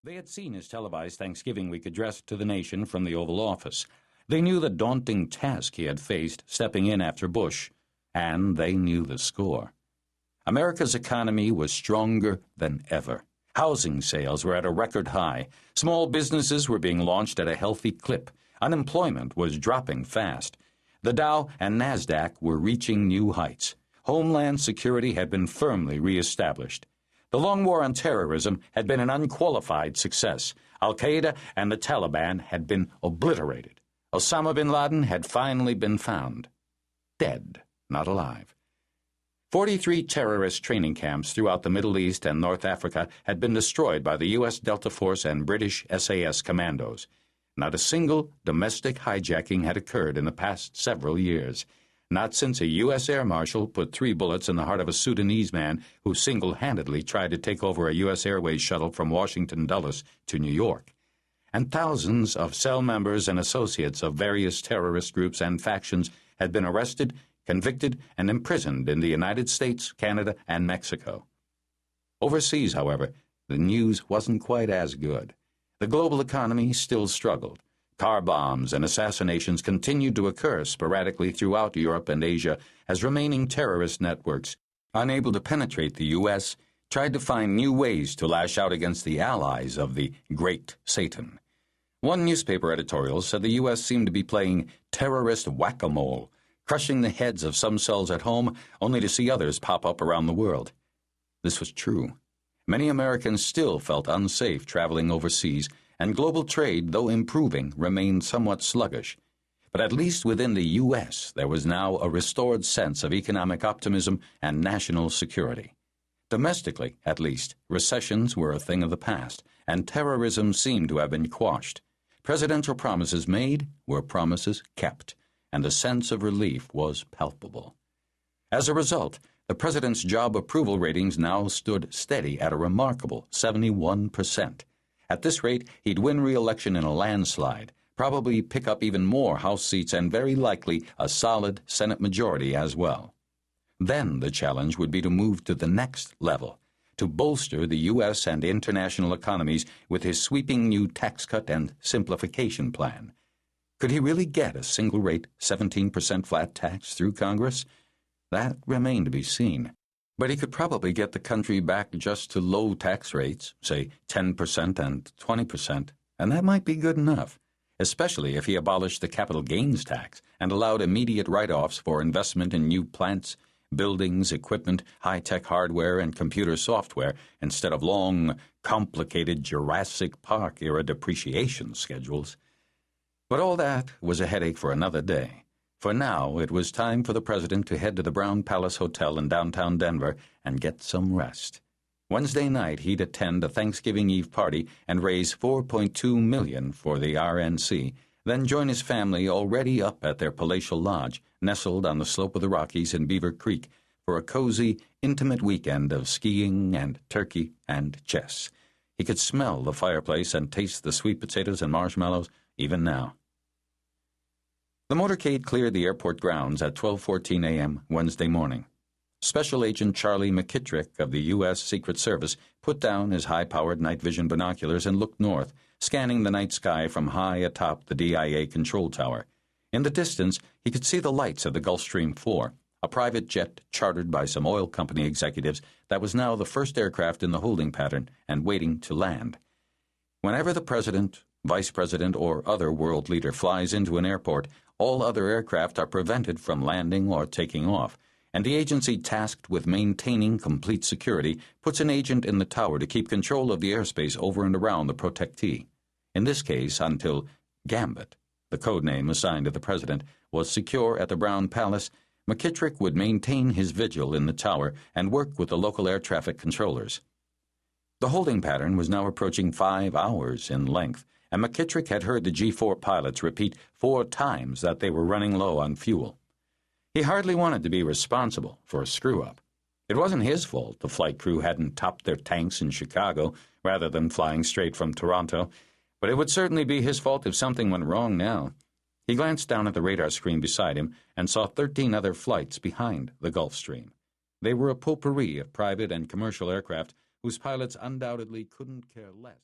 They had seen his televised Thanksgiving week address to the nation from the Oval Office. They knew the daunting task he had faced stepping in after Bush, and they knew the score. America's economy was stronger than ever. Housing sales were at a record high. Small businesses were being launched at a healthy clip. Unemployment was dropping fast. The Dow and NASDAQ were reaching new heights. Homeland security had been firmly reestablished. The long war on terrorism had been an unqualified success. Al-Qaeda and the Taliban had been obliterated. Osama bin Laden had finally been found. Dead, not alive. 43 terrorist training camps throughout the Middle East and North Africa had been destroyed by the U.S. Delta Force and British SAS commandos. Not a single domestic hijacking had occurred in the past several years. Not since a U.S. Air Marshal put 3 bullets in the heart of a Sudanese man who single-handedly tried to take over a U.S. Airways shuttle from Washington Dulles to New York. And thousands of cell members and associates of various terrorist groups and factions had been arrested, convicted, and imprisoned in the United States, Canada, and Mexico. Overseas, however, the news wasn't quite as good. The global economy still struggled. Car bombs and assassinations continued to occur sporadically throughout Europe and Asia as remaining terrorist networks, unable to penetrate the U.S., tried to find new ways to lash out against the allies of the Great Satan. One newspaper editorial said the U.S. seemed to be playing terrorist whack-a-mole, crushing the heads of some cells at home only to see others pop up around the world. This was true. Many Americans still felt unsafe traveling overseas, and global trade, though improving, remained somewhat sluggish. But at least within the U.S., there was now a restored sense of economic optimism and national security. Domestically, at least, recessions were a thing of the past, and terrorism seemed to have been quashed. Presidential promises made were promises kept, and the sense of relief was palpable. As a result, the president's job approval ratings now stood steady at a remarkable 71%. At this rate, he'd win re-election in a landslide, probably pick up even more House seats, and very likely a solid Senate majority as well. Then the challenge would be to move to the next level, to bolster the U.S. and international economies with his sweeping new tax cut and simplification plan. Could he really get a single-rate 17% flat tax through Congress? That remained to be seen. But he could probably get the country back just to low tax rates, say 10% and 20%, and that might be good enough, especially if he abolished the capital gains tax and allowed immediate write-offs for investment in new plants, buildings, equipment, high-tech hardware, and computer software instead of long, complicated Jurassic Park-era depreciation schedules. But all that was a headache for another day. For now, it was time for the president to head to the Brown Palace Hotel in downtown Denver and get some rest. Wednesday night, he'd attend a Thanksgiving Eve party and raise $4.2 million for the RNC, then join his family already up at their palatial lodge, nestled on the slope of the Rockies in Beaver Creek, for a cozy, intimate weekend of skiing and turkey and chess. He could smell the fireplace and taste the sweet potatoes and marshmallows even now. The motorcade cleared the airport grounds at 12:14 a.m. Wednesday morning. Special Agent Charlie McKittrick of the U.S. Secret Service put down his high-powered night vision binoculars and looked north, scanning the night sky from high atop the DIA control tower. In the distance, he could see the lights of the Gulfstream 4, a private jet chartered by some oil company executives that was now the first aircraft in the holding pattern and waiting to land. Whenever the president, vice president, or other world leader flies into an airport, all other aircraft are prevented from landing or taking off, and the agency tasked with maintaining complete security puts an agent in the tower to keep control of the airspace over and around the protectee. In this case, until Gambit, the code name assigned to the president, was secure at the Brown Palace, McKittrick would maintain his vigil in the tower and work with the local air traffic controllers. The holding pattern was now approaching 5 hours in length, and McKittrick had heard the G4 pilots repeat 4 times that they were running low on fuel. He hardly wanted to be responsible for a screw-up. It wasn't his fault the flight crew hadn't topped their tanks in Chicago rather than flying straight from Toronto, but it would certainly be his fault if something went wrong now. He glanced down at the radar screen beside him and saw 13 other flights behind the Gulfstream. They were a potpourri of private and commercial aircraft whose pilots undoubtedly couldn't care less.